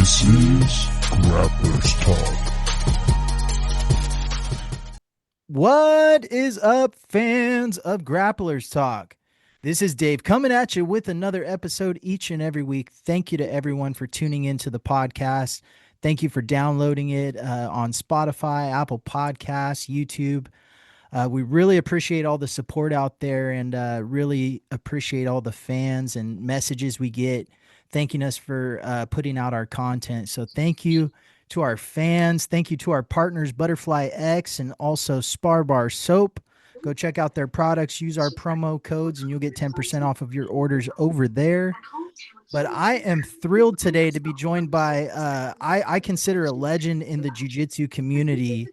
This is Grapplers Talk. What is up, fans of Grapplers Talk? This is Dave coming at you with another episode each and every week. Thank you to everyone for tuning into the podcast. Thank you for downloading it on Spotify, Apple Podcasts, YouTube. We really appreciate all the support out there and really appreciate all the fans and messages we get thanking us for putting out our content. So thank you to our fans. Thank you to our partners, Butterfly X and also Spar Bar Soap. Go check out their products. Use our promo codes and you'll get 10% off of your orders over there. But I am thrilled today to be joined by, I consider a legend in the Jiu-Jitsu community.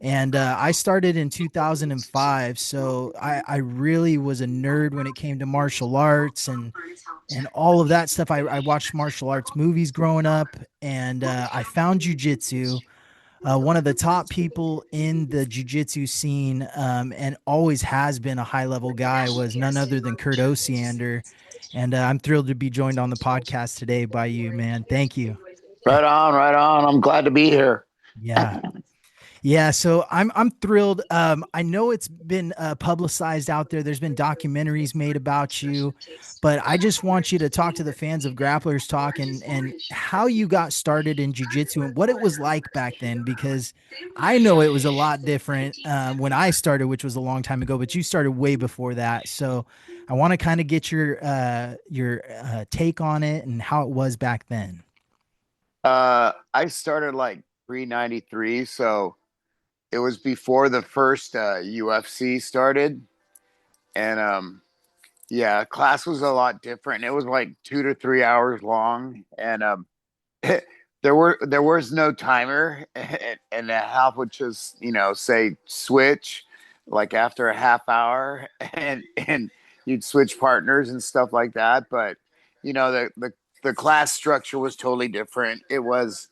And I started in 2005, so I really was a nerd when it came to martial arts and all of that stuff. I watched martial arts movies growing up, and I found jujitsu. One of the top people in the jujitsu scene, and always has been a high level guy, was none other than Kurt Osiander. And I'm thrilled to be joined on the podcast today by you, man. Thank you. Right on, right on. I'm glad to be here. Yeah. Yeah, so I'm thrilled. I know it's been publicized out there. There's been documentaries made about you, but I just want you to talk to the fans of Grapplers Talk and how you got started in jiu-jitsu and what it was like back then, because I know it was a lot different when I started, which was a long time ago, but you started way before that. So I want to kind of get your take on it and how it was back then. I started like pre-93, so it was before the first UFC started. And yeah, class was a lot different. It was like 2 to 3 hours long. And there was no timer, and the half would just, say switch like after a half hour, and you'd switch partners and stuff like that. But the class structure was totally different. It was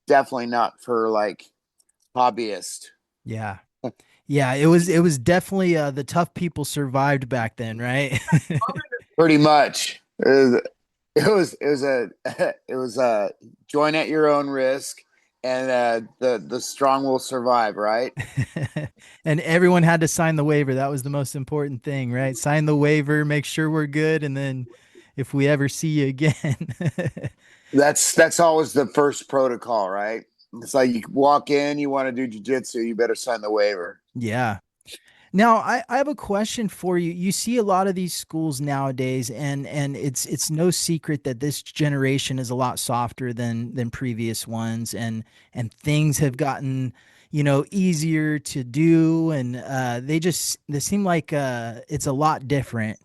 definitely not for like hobbyists. Yeah. Yeah, it was definitely the tough people survived back then, right? Pretty much. It was a join at your own risk, and the strong will survive, right? And everyone had to sign the waiver. That was the most important thing, right? Sign the waiver, make sure we're good, and then if we ever see you again. That's always the first protocol, right? It's like you walk in, you want to do jiu-jitsu, you better sign the waiver. Yeah. Now, I have a question for you. You see a lot of these schools nowadays, and it's no secret that this generation is a lot softer than previous ones, and things have gotten, easier to do, and they seem like it's a lot different.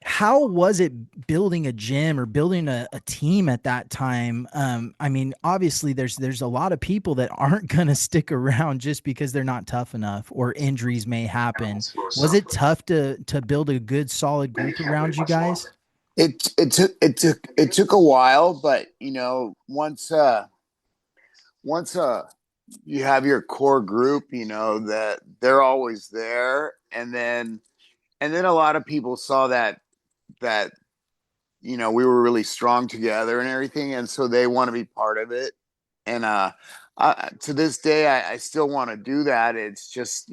How was it building a gym or building a team at that time? I mean, obviously there's a lot of people that aren't going to stick around just because they're not tough enough or injuries may happen. Was it tough to build a good solid group around you guys? It took a while, but once you have your core group, that they're always there, and then a lot of people saw that we were really strong together and everything, and so they want to be part of it. And to this day, I still want to do that. It's just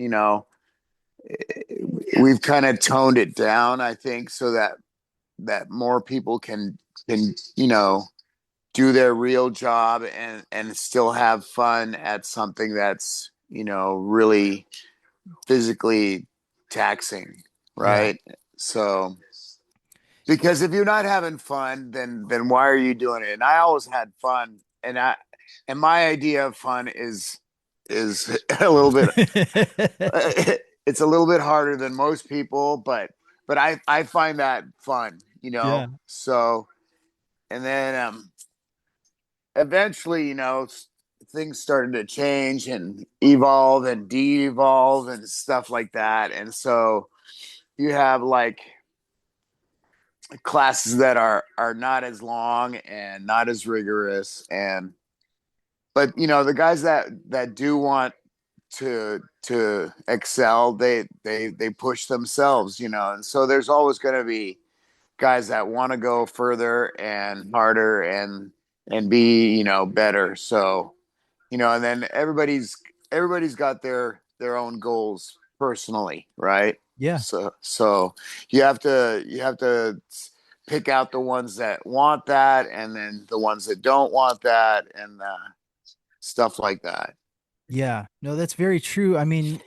we've kind of toned it down, I think, so that more people can do their real job and still have fun at something that's really physically taxing, Yeah. right? So, because if you're not having fun, then why are you doing it? And I always had fun, and my idea of fun is a little bit it's a little bit harder than most people, but I find that fun, Yeah. So, and then eventually, things started to change and evolve and de-evolve and stuff like that, and so you have like classes that are not as long and not as rigorous, but the guys that do want to excel, they push themselves, and so there's always going to be guys that want to go further and harder, and be, better. So, and then everybody's got their own goals personally, right? Yeah. So you have to pick out the ones that want that, and then the ones that don't want that, and stuff like that. Yeah, no, that's very true. I mean,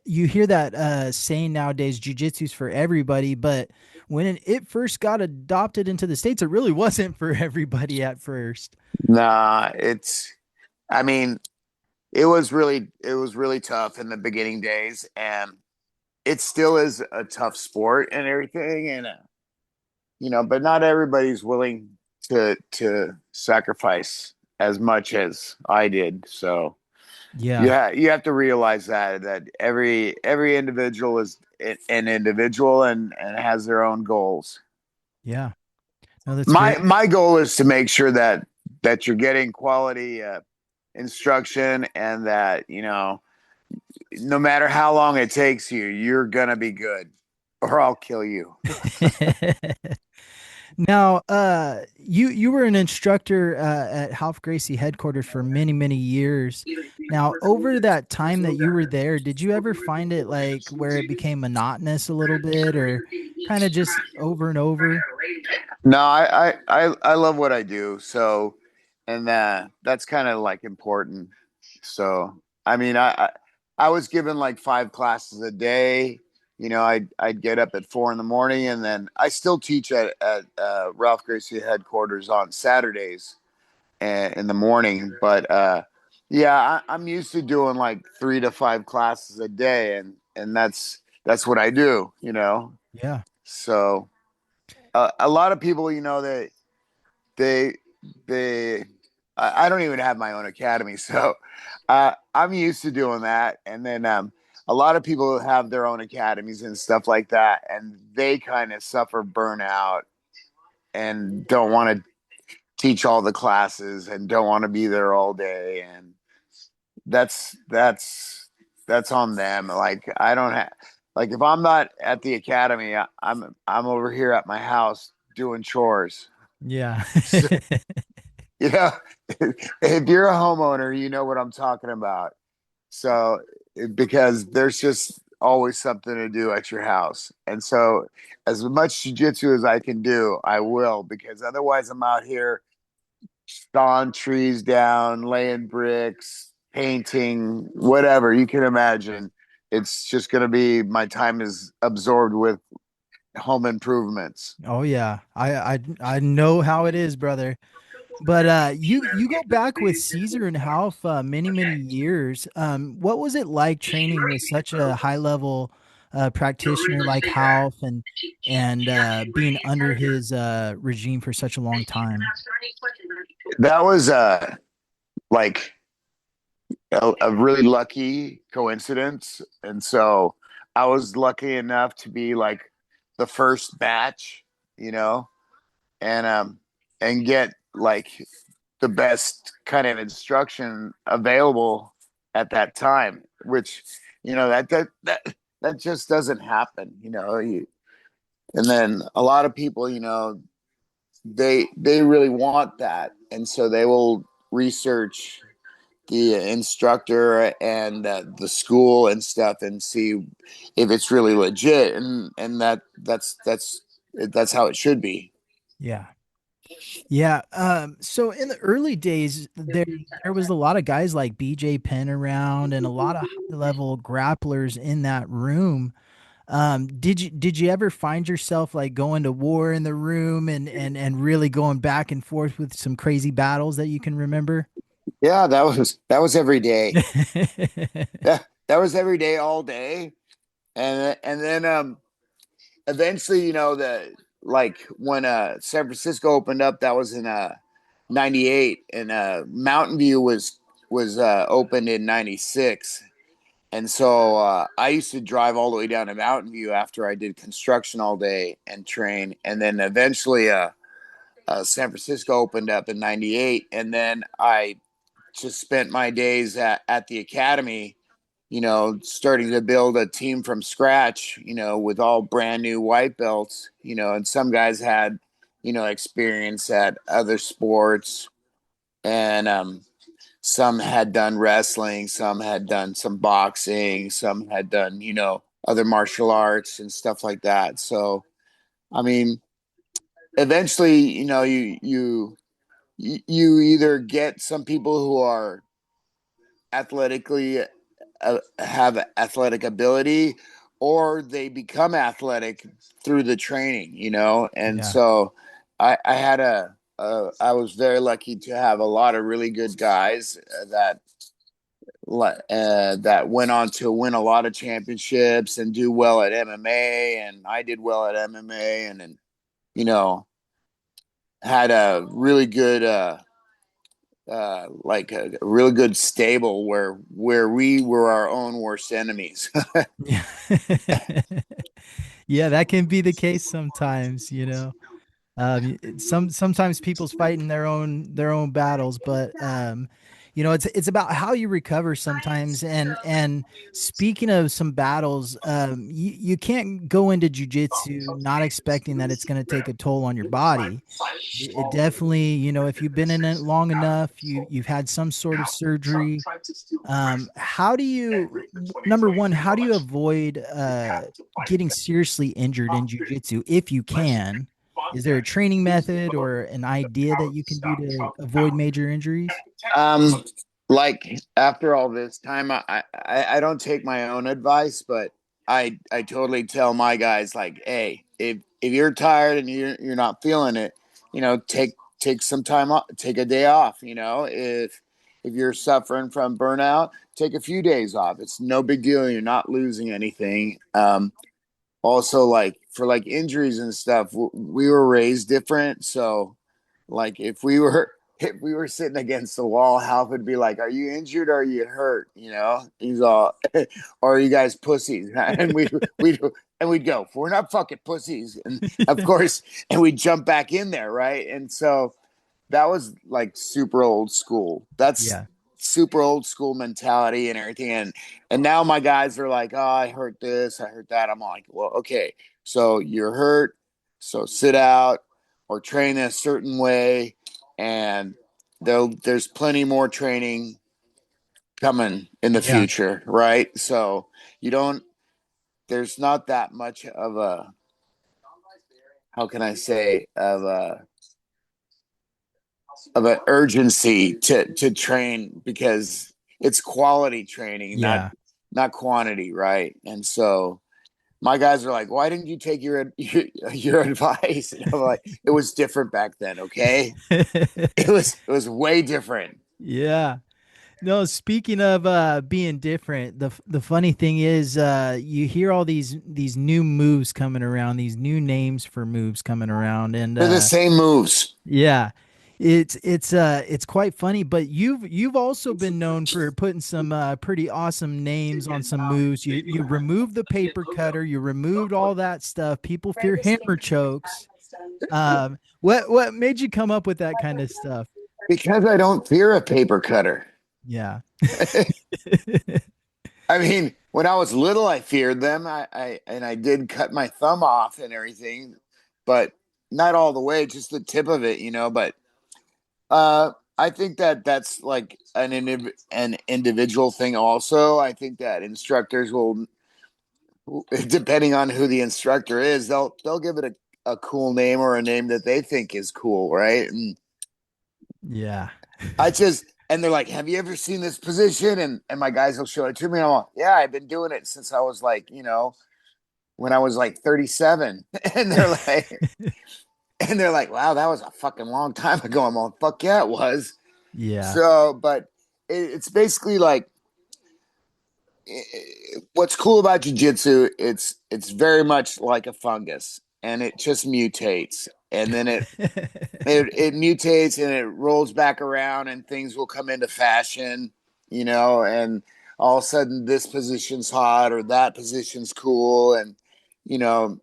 you hear that saying nowadays, jujitsu's for everybody, but when it first got adopted into the States, it really wasn't for everybody at first. Nah, I mean, it was really tough in the beginning days, and it still is a tough sport and everything, and but not everybody's willing to sacrifice as much as I did. So Yeah, you have to realize that every individual is an individual and has their own goals. yeah. No, that's My very, my goal is to make sure that you're getting quality instruction, and that no matter how long it takes you, you're gonna be good, or I'll kill you. Now, you were an instructor at Half Gracie headquarters for many, many years. Now, over that time that you were there, did you ever find it like where it became monotonous a little bit, or kind of just over and over? No, I love what I do. So, and that's kind of like important. So, I mean, I was given like 5 classes a day. I'd get up at 4 in the morning, and then I still teach at Ralph Gracie headquarters on Saturdays in the morning. But yeah, I'm used to doing like 3 to 5 classes a day, and that's what I do. Yeah. So a lot of people, they they I don't even have my own academy, so I'm used to doing that. And then a lot of people have their own academies and stuff like that, and they kind of suffer burnout and don't want to teach all the classes and don't want to be there all day, and that's on them. Like I don't have like if I'm not at the academy, I'm over here at my house doing chores. Yeah. So, you know, if you're a homeowner, you know what I'm talking about. So, because there's just always something to do at your house. And so, as much jujitsu as I can do, I will, because otherwise, I'm out here sawing trees down, laying bricks, painting, whatever you can imagine. It's just going to be my time is absorbed with home improvements. Oh yeah. I know how it is, brother. But you go back with Caesar and Half many, many years. What was it like training with such a high level practitioner like Half, and being under his regime for such a long time? That was like a really lucky coincidence. And so I was lucky enough to be like the first batch, you know, and get like the best kind of instruction available at that time, which that just doesn't happen, and then a lot of people, they really want that, and so they will research the instructor and the school and stuff, and see if it's really legit, and that's how it should be. Yeah. Yeah. So in the early days, there was a lot of guys like BJ Penn around and a lot of high level grapplers in that room. Did you ever find yourself like going to war in the room and really going back and forth with some crazy battles that you can remember? Yeah, that was every day. That was every day, all day. And then eventually, the like when San Francisco opened up, that was in 98, and Mountain View was opened in 96. And so I used to drive all the way down to Mountain View after I did construction all day and train. And then eventually San Francisco opened up in 98. And then I just spent my days at the academy, starting to build a team from scratch, with all brand new white belts, and some guys had, experience at other sports, and some had done wrestling, some had done some boxing, some had done, other martial arts and stuff like that. So, I mean, eventually, you either get some people who are athletically have athletic ability, or they become athletic through the training, and Yeah. so I had I was very lucky to have a lot of really good guys that went on to win a lot of championships and do well at MMA, and I did well at MMA, and you know had a really good like a really good stable where we were our own worst enemies. Yeah. Yeah, that can be the case sometimes, you know. Sometimes people's fighting their own battles, but it's about how you recover sometimes. And speaking of some battles, you can't go into jujitsu not expecting that it's going to take a toll on your body. It definitely, if you've been in it long enough, you've had some sort of surgery. How do you, number one, how do you avoid getting seriously injured in jujitsu if you can? Is there a training method or an idea that you can do to avoid major injuries? um like after all this time, I don't take my own advice, but I totally tell my guys, like, hey, if you're tired and you're not feeling it, take some time off, take a day off. If you're suffering from burnout, take a few days off. It's no big deal. You're not losing anything. Also, like, for like injuries and stuff, we were raised different. So like if we were sitting against the wall, Half would be like, "Are you injured or are you hurt?" He's all, "Or are you guys pussies?" And we'd go, "We're not fucking pussies." And of course, and we'd jump back in there, right? And so that was like super old school. That's Yeah. super old school mentality and everything. And now my guys are like, "Oh, I hurt this, I hurt that." I'm like, "Well, okay, so you're hurt, so sit out or train a certain way, and there's plenty more training coming in the Yeah. future, right?" So you don't there's not that much of a, how can I say, of an urgency to train, because it's quality training, not Yeah. not quantity, right? And so my guys are like, "Why didn't you take your advice?" And I'm like, "It was different back then, okay? It was way different." Yeah. No, speaking of being different, the funny thing is you hear all these new moves coming around, these new names for moves coming around, and They're the same moves. yeah, it's quite funny. But you've also been known for putting some pretty awesome names on some moves. You removed the paper cutter, you removed all that stuff. People fear hammer chokes. What made you come up with that kind of stuff? Because I don't fear a paper cutter. Yeah. I mean, when I was little, I feared them. I did cut my thumb off and everything, but not all the way, just the tip of it, But I think that that's like an individual thing. Also, I think that instructors will, depending on who the instructor is, they'll give it a cool name, or a name that they think is cool, right? And Yeah. and they're like, "Have you ever seen this position?" And my guys will show it to me. And I'm like, "Yeah, I've been doing it since I was like, when I was like 37." And they're like, "Wow, that was a fucking long time ago." I'm like, "Fuck yeah, it was." Yeah. So, but it's basically like, what's cool about jujitsu, it's very much like a fungus, and it just mutates, and then it mutates, and it rolls back around, and things will come into fashion, and all of a sudden this position's hot or that position's cool, and you know,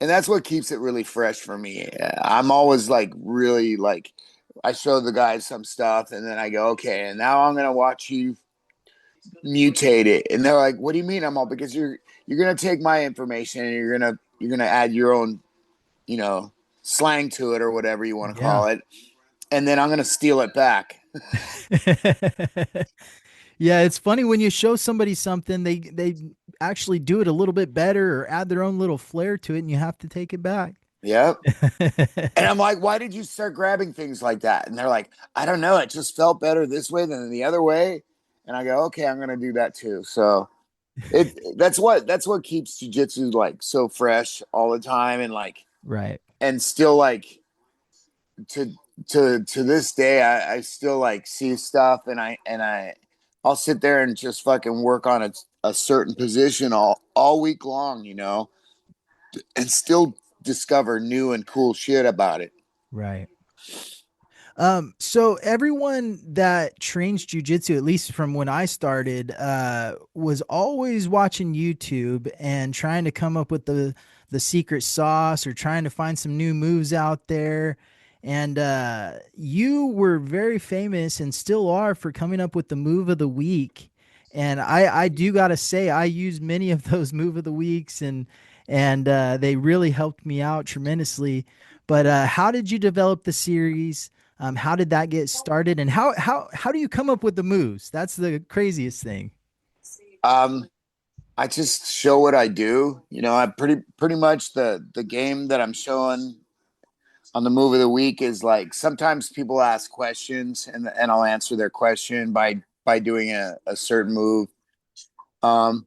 and that's what keeps it really fresh for me. I'm always like, really, like, I show the guys some stuff, and then I go, "Okay, and now I'm gonna watch you mutate it." And they're like, "What do you mean?" I'm all, "Because you're gonna take my information, and you're gonna add your own, you know slang to it, or whatever you want to Yeah. call it." and then I'm going to steal it back. Yeah, it's funny when you show somebody something, they actually do it a little bit better or add their own little flair to it, and you have to take it back. Yep. And I'm like, why did you start grabbing things like that? And they're like, I don't know. It just felt better this way than the other way. And I go, okay, I'm going to do that too. So that's what keeps jujitsu like so fresh all the time. And like, Right. and still like to, to this day, I still like see stuff I'll sit there and just fucking work on a certain position all week long, and still discover new and cool shit about it. Right. So everyone that trains jujitsu, at least from when I started, was always watching YouTube and trying to come up with the secret sauce or trying to find some new moves out there. And you were very famous and still are for coming up with the move of the week. And I do gotta say, I use many of those move of the weeks, and they really helped me out tremendously. But how did you develop the series? How did that get started, and how do you come up with the moves? That's the craziest thing. Um, I just show what I do. I pretty much the game that I'm showing on the move of the week is like sometimes people ask questions and I'll answer their question by doing a certain move. Um,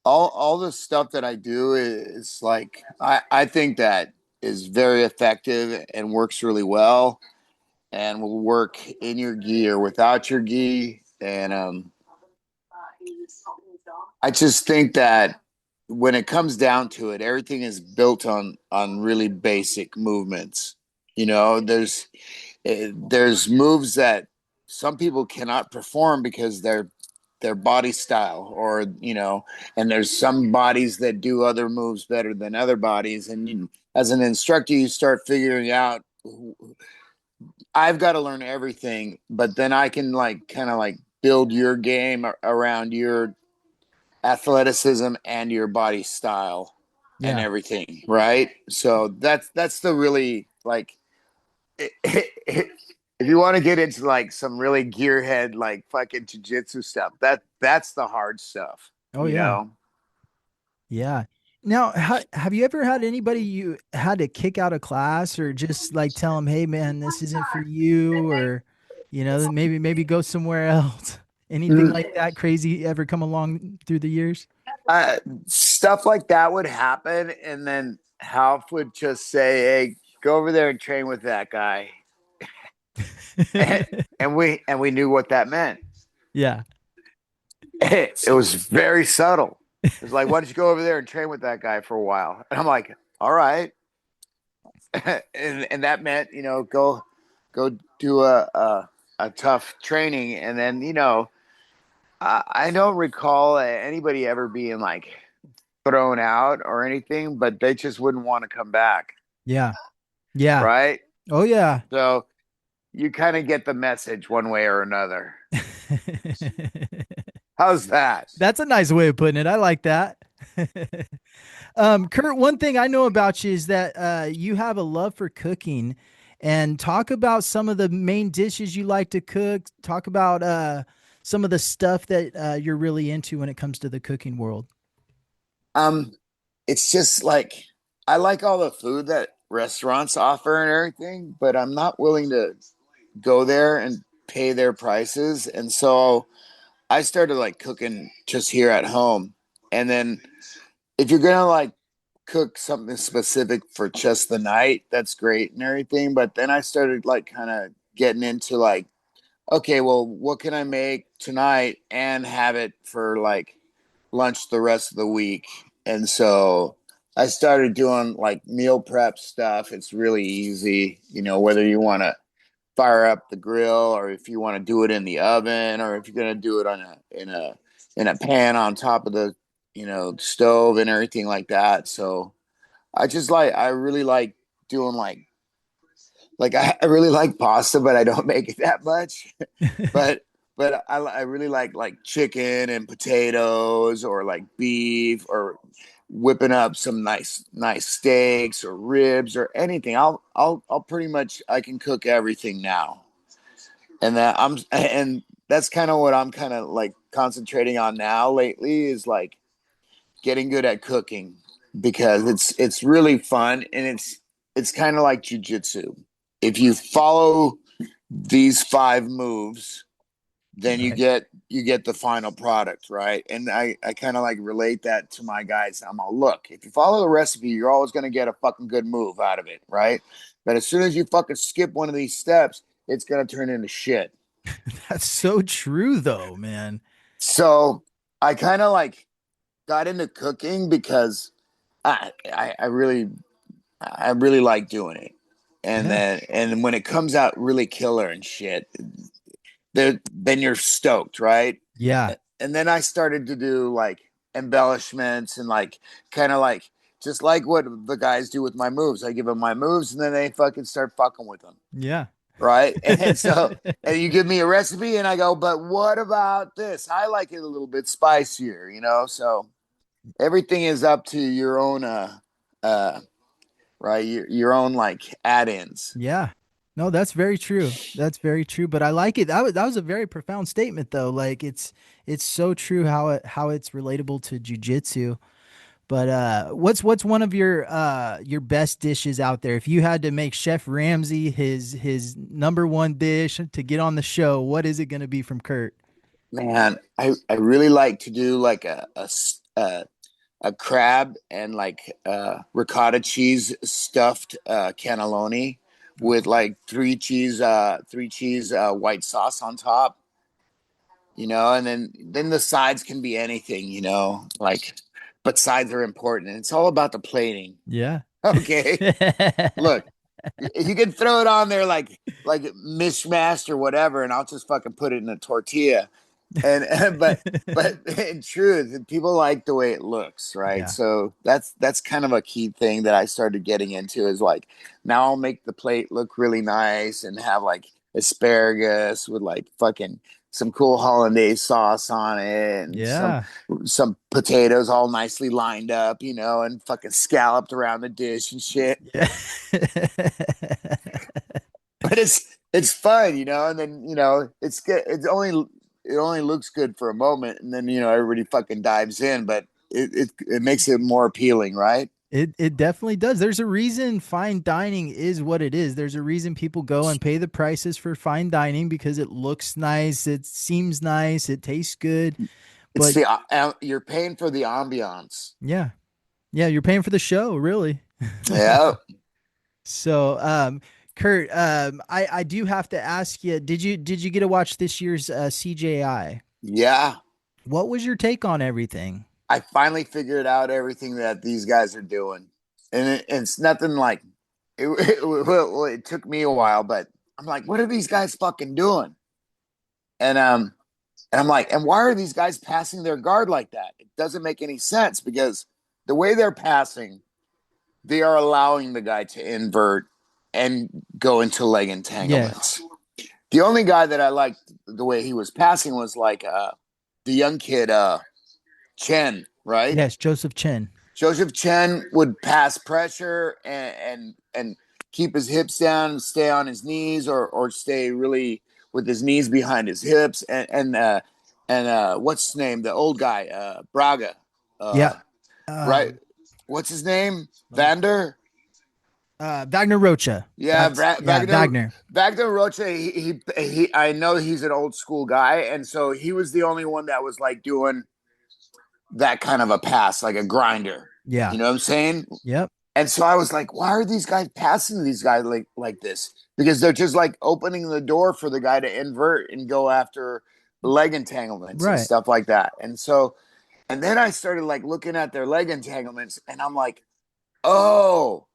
all the stuff that I do is like I think that is very effective and works really well and will work in your gi or without your gi. And I just think that when it comes down to it, everything is built on really basic movements. There's moves that some people cannot perform because their body style and there's some bodies that do other moves better than other bodies, and as an instructor you start figuring out I've got to learn everything, but then I can like kind of like build your game around your athleticism and your body style and Yeah. everything, right? So that's the really like if you want to get into like some really gearhead like fucking jiu-jitsu stuff, that's the hard stuff, Oh you yeah. know. Yeah. Now, have you ever had anybody you had to kick out of class or just like tell them, "Hey, man, this isn't for you," or maybe go somewhere else? Anything like that crazy ever come along through the years? uh, Stuff like that would happen, and then Half would just say, hey, go over there and train with that guy. and, and we knew what that meant. Yeah. It was very subtle. It was like, why don't you go over there and train with that guy for a while? And I'm like, all right. And that meant, go do a tough training. And then, I don't recall anybody ever being like thrown out or anything, but they just wouldn't want to come back. Yeah. Yeah. Right. Oh yeah. So you kind of get the message one way or another. How's that? That's a nice way of putting it. I like that. Kurt, one thing I know about you is that you have a love for cooking, and talk about some of the main dishes you like to cook. Talk about some of the stuff that you're really into when it comes to the cooking world. Um, it's just like I like all the food that restaurants offer and everything, but I'm not willing to go there and pay their prices. And so I started like cooking just here at home. And then if you're gonna like cook something specific for just the night, that's great and everything. But then I started like kind of getting into like, okay, well, what can I make tonight and have it for like lunch the rest of the week? And so I started doing like meal prep stuff. It's really easy, whether you want to fire up the grill or if you want to do it in the oven or if you're going to do it on in a pan on top of the stove and everything like that. So I really like doing like I really like pasta, but I don't make it that much. but I really like chicken and potatoes or like beef or whipping up some nice steaks or ribs or anything. I'll pretty much, I can cook everything now. And that's kind of what I'm kind of like concentrating on now lately, is like getting good at cooking, because it's really fun, and it's kind of like jiu-jitsu. If you follow these 5 moves, then you Right. get the final product, right? And I kind of like relate that to my guys. I'm all, look, if you follow the recipe, you're always going to get a fucking good move out of it, right? But as soon as you fucking skip one of these steps, it's going to turn into shit. That's so true, though, man. So I kind of like got into cooking because I really like doing it. And Yeah. then when it comes out really killer and shit, then you're stoked, right? Yeah. And then I started to do like embellishments and like kind of like just like what the guys do with my moves. I give them my moves and then they fucking start fucking with them, Yeah. right? And you give me a recipe and I go, but what about this? I like it a little bit spicier, you know? So everything is up to your own uh right, your own like add-ins. Yeah. No, that's very true. That's very true. But I like it. That was a very profound statement, though. Like it's so true how it's relatable to jujitsu. But what's one of your best dishes out there? If you had to make Chef Ramsay his number one dish to get on the show, what is it going to be from Kurt? Man, I really like to do like a crab and like ricotta cheese stuffed cannelloni with Okay. like three cheese white sauce on top, you know, and then the sides can be anything, you know, like, but sides are important. It's all about the plating. Yeah. Okay. Look, you can throw it on there like mishmashed or whatever, and I'll just fucking put it in a tortilla. And but in truth, people like the way it looks, right? Yeah. So that's kind of a key thing that I started getting into, is like, now I'll make the plate look really nice and have like asparagus with like fucking some cool hollandaise sauce on it, and Yeah. some potatoes all nicely lined up, you know, and fucking scalloped around the dish and shit. Yeah. But it's fun, you know, and then, you know, it's good. It only looks good for a moment, and then, you know, everybody fucking dives in, but it makes it more appealing, right? It definitely does. There's a reason fine dining is what it is. There's a reason people go and pay the prices for fine dining, because it looks nice, it seems nice, it tastes good. It's But the you're paying for the ambiance. yeah, yeah, you're paying for the show, really. Yeah, So, Kurt, I do have to ask you, did you get to watch this year's CJI? yeah. What was your take on everything? I finally figured out everything that these guys are doing, and it's nothing like it took me a while, but I'm like, what are these guys fucking doing? And and I'm like, and why are these guys passing their guard like that? It doesn't make any sense, because the way they're passing, they are allowing the guy to invert and go into leg Yes. entanglements. The only guy that I liked the way he was passing was like the young kid Chen, right? Yes, Joseph Chen. Joseph Chen would pass pressure and keep his hips down and stay on his knees, or stay really with his knees behind his hips, and what's his name, the old guy, Braga, Yeah. right, Um, what's his name, let me Vander. Wagner Rocha. Yeah, That's yeah, Wagner Wagner. Wagner Rocha. He. I know he's an old school guy, and so he was the only one that was like doing that kind of a pass, like a grinder. Yeah. You know what I'm saying? Yep. And so I was like, why are these guys passing these guys like this? Because they're just like opening the door for the guy to invert and go after leg entanglements and Right. stuff like that. And so, and then I started like looking at their leg entanglements, and I'm like, oh,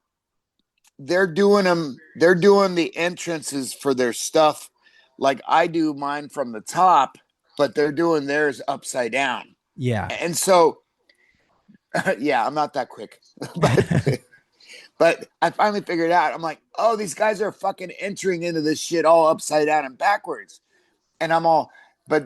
they're doing them. They're doing the entrances for their stuff like I do mine from the top, but they're doing theirs upside down. Yeah. And so, yeah, I'm not that quick, but but I finally figured it out. I'm like, oh, these guys are fucking entering into this shit all upside down and backwards, and I'm all, but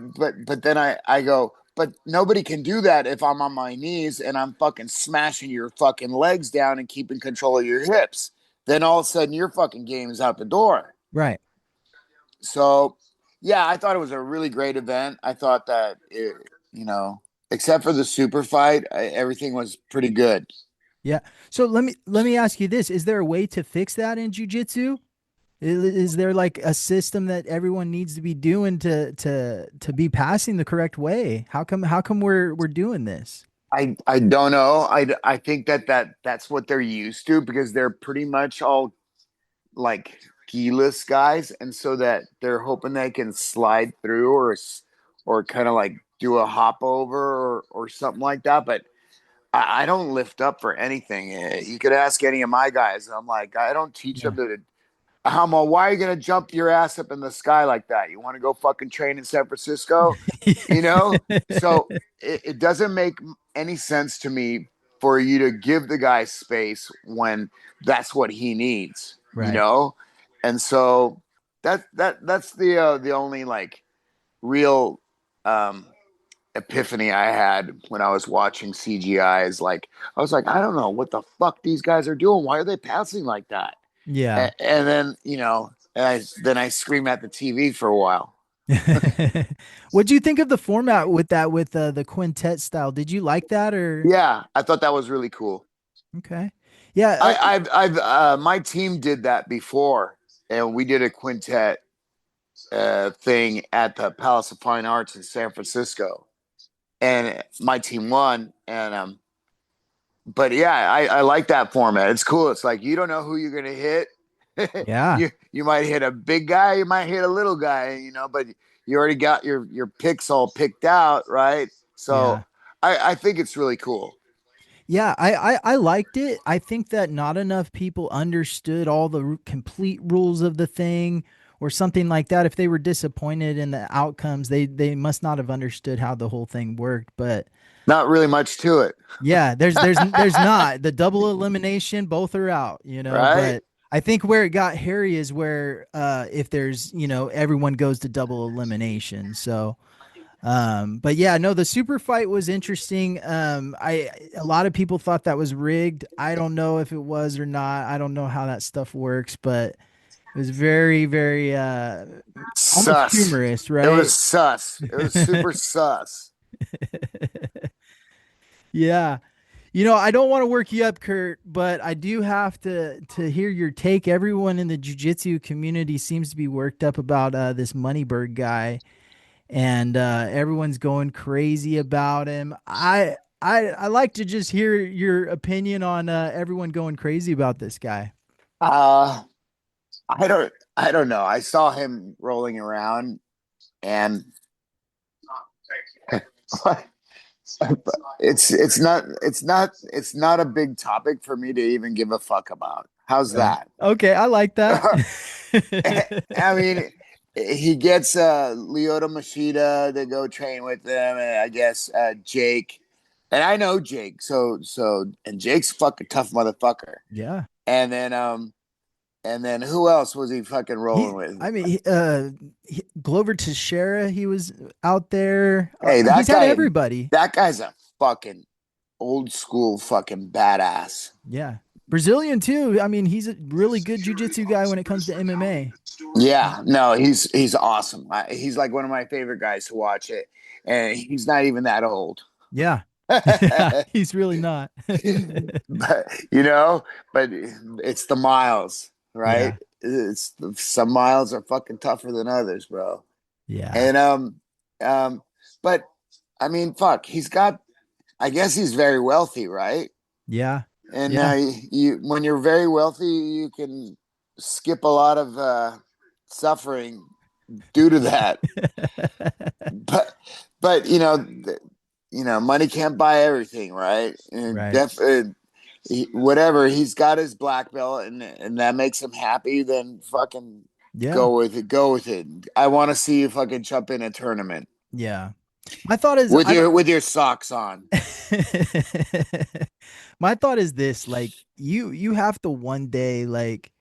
then I go, but nobody can do that if I'm on my knees and I'm fucking smashing your fucking legs down and keeping control of your hips. Then all of a sudden your fucking game is out the door. Right. So, yeah, I thought it was a really great event. I thought that, you know, except for the super fight, everything was pretty good. Yeah. So let me ask you this. Is there a way to fix that in jiu-jitsu? Is there like a system that everyone needs to be doing to be passing the correct way? How come we're doing this? I don't know. I think that's what they're used to because they're pretty much all like keyless guys, and so that they're hoping they can slide through or kind of like do a hop over or something like that. But I don't lift up for anything. You could ask any of my guys. I'm like, I don't teach Yeah. them to. I'm all, why are you gonna jump your ass up in the sky like that? You want to go fucking train in San Francisco? You know? So it doesn't make any sense to me for you to give the guy space when that's what he needs, you Right. know? And so that's the only like real um epiphany I had when I was watching CGI is like I was like, I don't know what the fuck these guys are doing. Why are they passing like that? Yeah. And then I scream at the TV for a while. What do you think of the format with that with the quintet style? Did you like that or Yeah, I thought that was really cool. okay? Yeah, I've my team did that before, and we did a quintet thing at the Palace of Fine Arts in San Francisco, and my team won. And but yeah, I like that format. It's cool. It's like you don't know who you're gonna hit. yeah, You might hit a big guy, you might hit a little guy, but you already got your picks all picked out, right? yeah. So I think it's really cool. Yeah, I liked it. I think that not enough people understood all the complete rules of the thing or something like that. If they were disappointed in the outcomes, they must not have understood how the whole thing worked. But Not really much to it, yeah, there's not the double elimination, both are out, right? but I think where it got hairy is where if there's, everyone goes to double elimination. So but yeah, no, the super fight was interesting. A lot of people thought that was rigged. I don't know if it was or not. I don't know how that stuff works, but it was very, very almost Sus. humorous, It was right? sus. It was super sus. Yeah. I don't want to work you up, Kurt, but I do have to hear your take. Everyone in the jiu-jitsu community seems to be worked up about this Moneybird guy, and everyone's going crazy about him. I like to just hear your opinion on everyone going crazy about this guy. Uh I don't know. I saw him rolling around and it's not a big topic for me to even give a fuck about. How's Right. that? Okay, I like that. I mean, he gets Lyoto Machida to go train with them, and I guess Jake. And I know Jake, and Jake's a fucking tough motherfucker. Yeah. And then who else was he fucking rolling with? I mean, Glover Teixeira, he was out there. Hey, He's had everybody. that guy's a fucking old school fucking badass. Yeah. Brazilian too. I mean, he's a really good jujitsu guy when it comes to MMA. Yeah, no, he's awesome. He's like one of my favorite guys to watch it, and he's not even that old. Yeah. He's really not. but you know, but it's the miles, right? Yeah. It's some miles are fucking tougher than others, bro. Yeah. And um, but I mean, fuck, he's got. I guess he's very wealthy, right? Yeah. And Yeah. you, when you're very wealthy, you can skip a lot of suffering due to that. But but money can't buy everything, right? And Right. whatever, he's got his black belt, and that makes him happy. Then fucking Yeah. go with it. Go with it. I want to see you fucking jump in a tournament Yeah. My thought is with I don't your socks on. my thought is this, like you have to one day like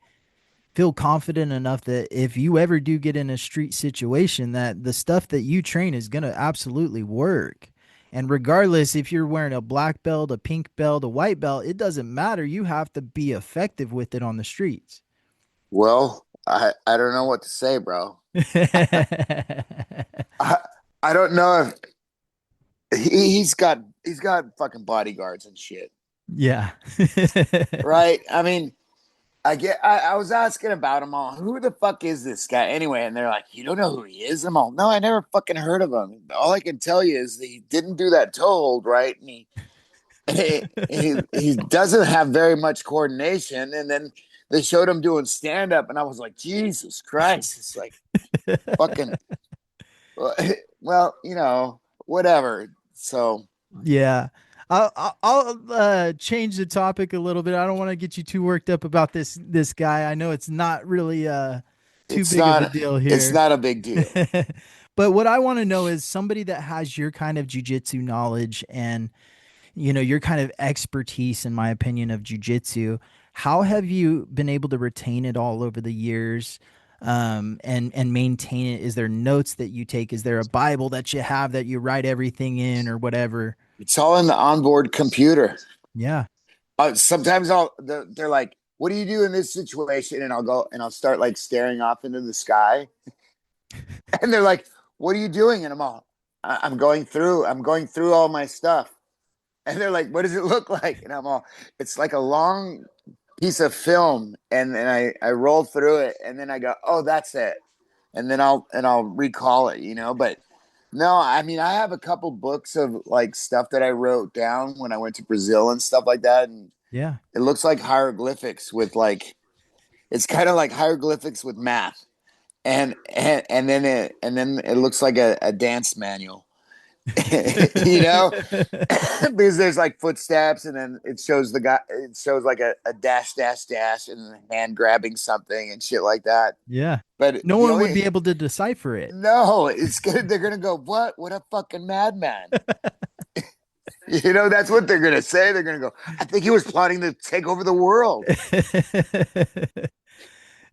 feel confident enough that if you ever do get in a street situation that the stuff that you train is going to absolutely work. And regardless if you're wearing a black belt, a pink belt, a white belt, it doesn't matter. You have to be effective with it on the streets. Well, I don't know what to say, bro. I I don't know if he's got fucking bodyguards and shit, Yeah. right? I mean, I was asking about him all. Who the fuck is this guy anyway? And they're like, you don't know who he is? I'm all, no, I never fucking heard of him. All I can tell you is that he didn't do that toe hold right, and he doesn't have very much coordination. And then they showed him doing stand up, and I was like, Jesus Christ! It's like fucking well, whatever. So Yeah. I'll change the topic a little bit. I don't want to get you too worked up about this guy. I know it's not really too it's big of a not deal it's here. not a big deal. But what I want to know is somebody that has your kind of jujitsu knowledge and your kind of expertise, in my opinion, of jujitsu. How have you been able to retain it all over the years, and maintain it? Is there notes that you take? Is there a Bible that you have that you write everything in, or whatever? It's all in the onboard computer. Yeah. Sometimes they're like, "What do you do in this situation?" And I'll go and I'll start like staring off into the sky, and they're like, "What are you doing?" And I'm going through all my stuff, and they're like, "What does it look like?" And I'm all, "It's like a long piece of film," and then I roll through it, and then I go, "Oh, that's it," and then I'll recall it, But no, I mean, I have a couple books of like stuff that I wrote down when I went to Brazil and stuff like that, and Yeah. it looks like hieroglyphics with like it's kind of like hieroglyphics with math, and then it looks like a dance manual, you know, because there's like footsteps, and then it shows the guy. It shows like a dash dash dash, and then hand grabbing something and shit like that. Yeah. But No the one would only be able to decipher it. no, it's good. They're gonna go, what a fucking madman. That's what they're gonna say. They're gonna go, I think he was plotting to take over the world.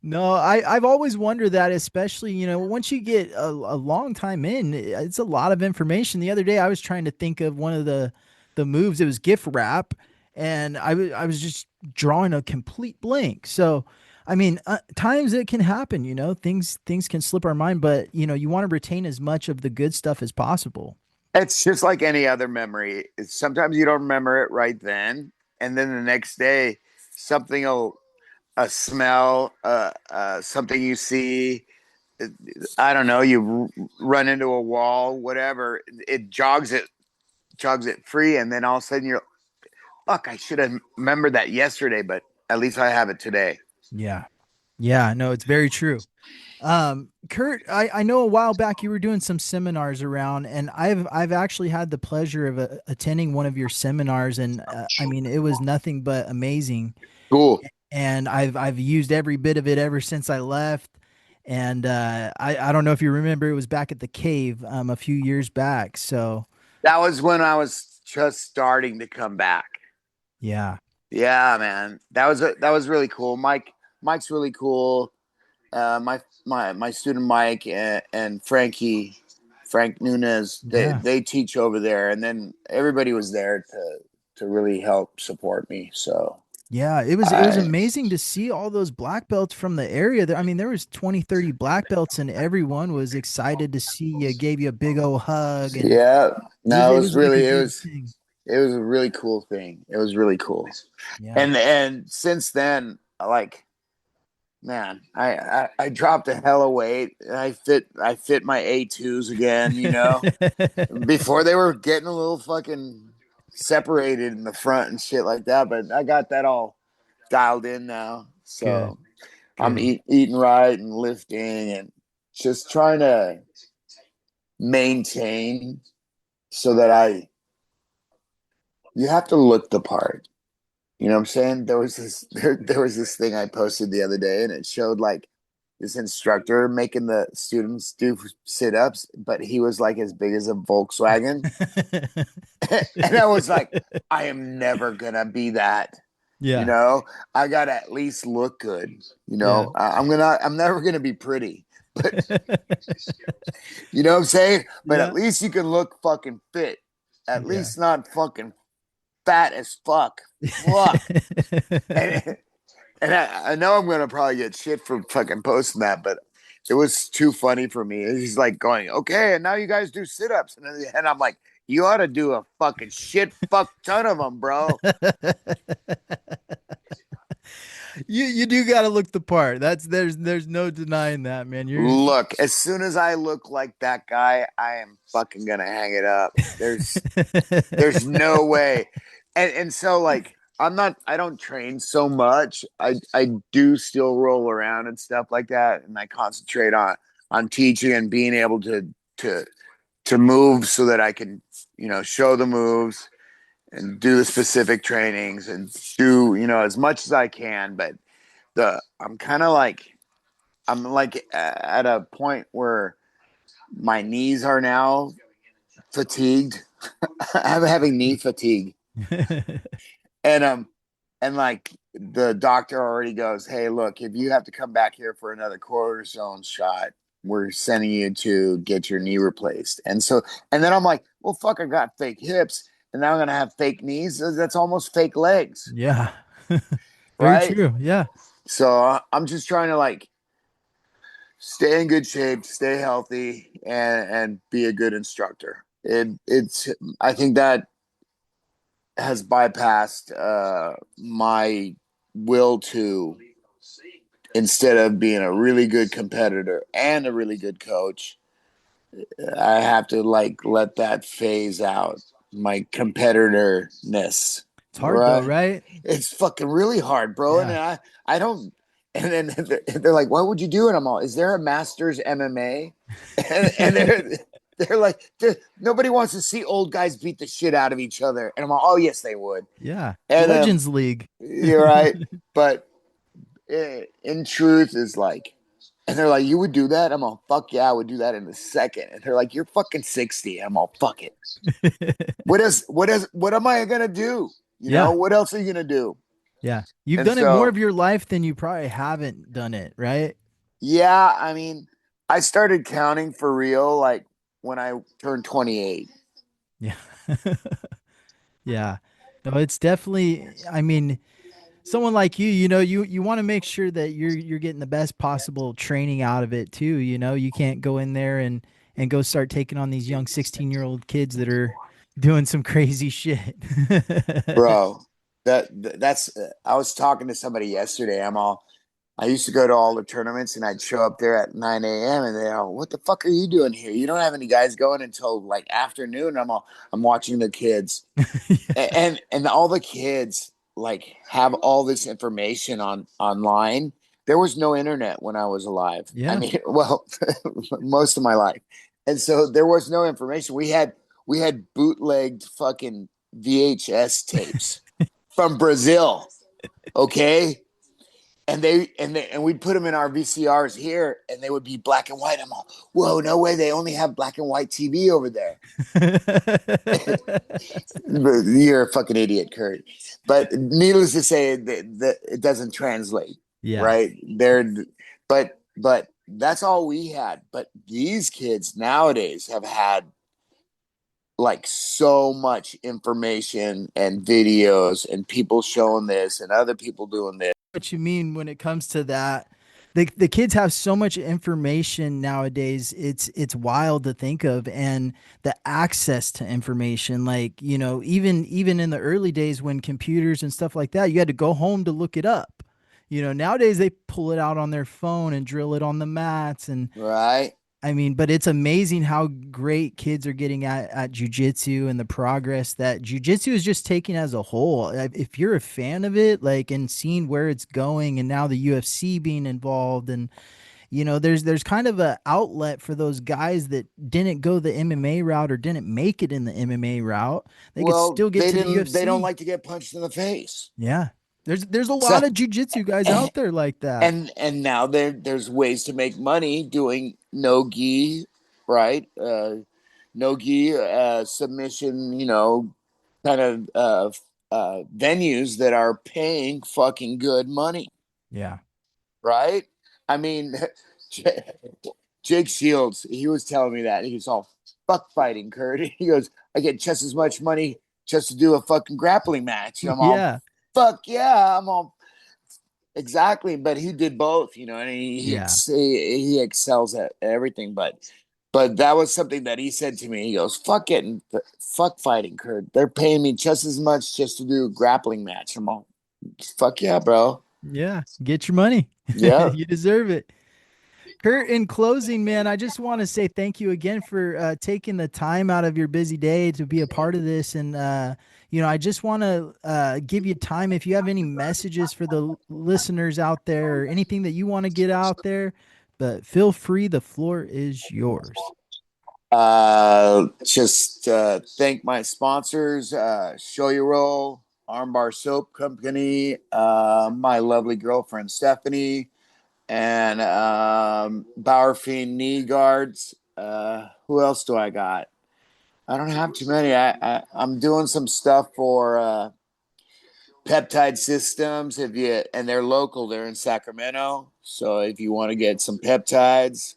No, I've always wondered that, especially, once you get a long time in, it's a lot of information. The other day I was trying to think of one of the moves. It was gift wrap, and I was just drawing a complete blank. So, I mean, times it can happen, things can slip our mind, but you want to retain as much of the good stuff as possible. It's just like any other memory. Sometimes you don't remember it right then, and then the next day, something will a smell, something you see. I don't know. You run into a wall, whatever. It jogs it free, and then all of a sudden you're, fuck. I should have remembered that yesterday, but at least I have it today. Yeah. Yeah, no, it's very true. Kurt, I know a while back you were doing some seminars around, and I've actually had the pleasure of attending one of your seminars, and I mean, it was nothing but amazing. Cool. And I've used every bit of it ever since I left. And I don't know if you remember, it was back at the cave a few years back. So That was when I was just starting to come back. yeah, Yeah, man. That was really cool. Mike's really cool. My student Mike and Frank Nunez, they yeah. they teach over there, and then everybody was there to really help support me. So Yeah, it was I amazing to see all those black belts from the area. I mean, there was 20, 30 black belts, and everyone was excited to see you, gave you a big old hug, and yeah, it was no, it it was was like a really good thing. it was a really cool thing. It was really cool, Yeah. and since then, like, man, I dropped a hell of weight. I fit my A2s again. Before they were getting a little fucking separated in the front and shit like that, but I got that all dialed in now. Good, So I'm good. eating right and lifting and just trying to maintain so that you have to look the part. You know what I'm saying? There was this thing I posted the other day, and it showed like this instructor making the students do sit-ups, but he was like as big as a Volkswagen. And I was like, I am never gonna be that. You Yeah. know, I gotta at least look good. Yeah. I'm never gonna be pretty, but you know what I'm saying? But Yeah. at least you can look fucking fit. At Yeah. least not fucking fat as fuck. Fuck. And, and I know I'm gonna probably get shit for fucking posting that, but it was too funny for me. He's like going, okay, and now you guys do sit-ups, and I'm like, you ought to do a fucking shit fuck ton of them, bro. You do got to look the part. There's no denying that, man. You're Look, as soon as I look like that guy, I am fucking gonna hang it up. There's no way. And so like I don't train so much. I do still roll around and stuff like that, and I concentrate on teaching and being able to to move so that I can, show the moves and do the specific trainings and do, as much as I can, but the I'm like at a point where my knees are now fatigued. I'm having knee fatigue. And and like the doctor already goes, hey, look, if you have to come back here for another cortisone shot, we're sending you to get your knee replaced. And then I'm like, well, fuck, I got fake hips, and now I'm gonna have fake knees. That's almost fake legs, yeah. Very right? true. Yeah. So I'm just trying to like stay in good shape, stay healthy, and be a good instructor. It's I think that has bypassed my will to, instead of being a really good competitor and a really good coach, I have to like let that phase out my competitorness. It's hard though, Right? right? It's fucking really hard, bro. And Yeah. I don't. And then they're like, "What would you do?" And I'm all, "Is there a Masters MMA?" And they're like, "Nobody wants to see old guys beat the shit out of each other." And I'm all, "Oh yes, they would." Yeah. And Legends League. you're right, but in truth, is like, and they're like, "You would do that?" I'm all, "Fuck yeah, I would do that in a second." And they're like, "You're fucking 60." I'm all, "Fuck it." What am I gonna do? Yeah. What else are you gonna do? Yeah. You've And done it more so, of your life than you probably haven't done it, right? yeah, I mean, I started counting for real like when I turned 28. Yeah. Yeah. No, it's definitely, I mean, someone like you, you want to make sure that you're getting the best possible training out of it too. You can't go in there and go start taking on these young 16-year-old kids that are doing some crazy shit. Bro, that's I was talking to somebody yesterday. I used to go to all the tournaments and I'd show up there at 9 a.m. and they're all, "What the fuck are you doing here? You don't have any guys going until like afternoon." I'm watching the kids. Yeah. And all the kids like have all this information online. There was no internet when I was alive. I Yeah. mean, well, most of my life. And so there was no information. We had bootlegged fucking VHS tapes from Brazil, okay? And we'd put them in our VCRs here, and they would be black and white. I'm all, whoa, no way! They only have black and white TV over there. You're a fucking idiot, Kurt. But needless to say, that it doesn't translate, Yeah. right? But that's all we had. But these kids nowadays have had like so much information and videos and people showing this and other people doing this. What you mean when it comes to that. The kids have so much information nowadays. It's wild to think of, and the access to information, like, even in the early days when computers and stuff like that, you had to go home to look it up. Nowadays they pull it out on their phone and drill it on the mats. And Right? I mean, but it's amazing how great kids are getting at jujitsu and the progress that jujitsu is just taking as a whole. If you're a fan of it, like, and seeing where it's going, and now the UFC being involved, and there's kind of a outlet for those guys that didn't go the MMA route or didn't make it in the MMA route. They could Well, still get to the they don't UFC. like to get punched in the face. Yeah, there's a So lot of jujitsu guys out there like that. and now there's ways to make money doing no gi, right? No gi submission, kind of venues that are paying fucking good money, Yeah. right? I mean, Jake Shields, he was telling me that he was all, "Fuck fighting, Kurt." He goes, I get just as much money just to do a fucking grappling match. I'm all, Yeah. fuck yeah. I'm all, exactly. But he did both, you know, and he excels at everything. But that was something that he said to me. He goes, fuck fighting, Kurt. They're paying me just as much just to do a grappling match. I'm all, fuck yeah, bro. Yeah. Get your money. Yeah. You deserve it. Kurt, in closing, man, I just want to say thank you again for taking the time out of your busy day to be a part of this. And, I just want to give you time if you have any messages for the listeners out there or anything that you want to get out there, but feel free. The floor is yours. Just thank my sponsors, Show Your Roll, Armbar Soap Company, my lovely girlfriend, Stephanie, and Bauer Fiend knee guards. Who else do I got? I don't have too many. I'm doing some stuff for Peptide Systems. And they're local. They're in Sacramento. So if you want to get some peptides,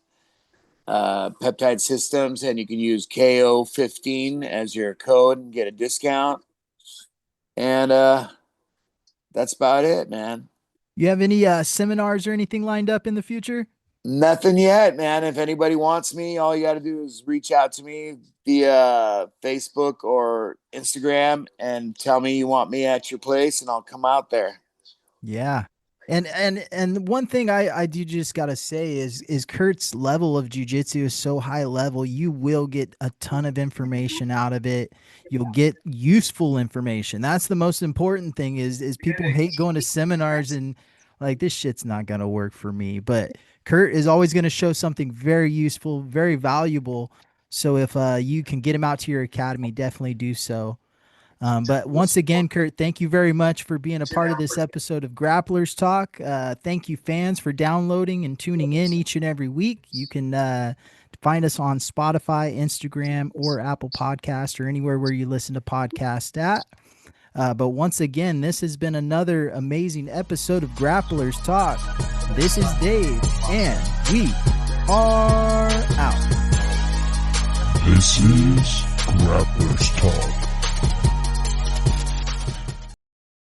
Peptide Systems, and you can use KO15 as your code and get a discount. And that's about it, man. You have any seminars or anything lined up in the future? Nothing yet, man. If anybody wants me, all you got to do is reach out to me via Facebook or Instagram and tell me you want me at your place, and I'll come out there. Yeah. And one thing I do just gotta say is Kurt's level of jiu-jitsu is so high level, you will get a ton of information out of it. You'll get useful information. That's the most important thing is people hate going to seminars and like, this shit's not gonna work for me. But Kurt is always gonna show something very useful, very valuable. So if you can get him out to your academy, definitely do so. But once again, Kurt, thank you very much for being a part of this episode of Grapplers Talk. Thank you, fans, for downloading and tuning in each and every week. You can find us on Spotify, Instagram, or Apple Podcast, or anywhere where you listen to podcasts at. But once again, this has been another amazing episode of Grapplers Talk. This is Dave, and we are out. This is Grapplers Talk.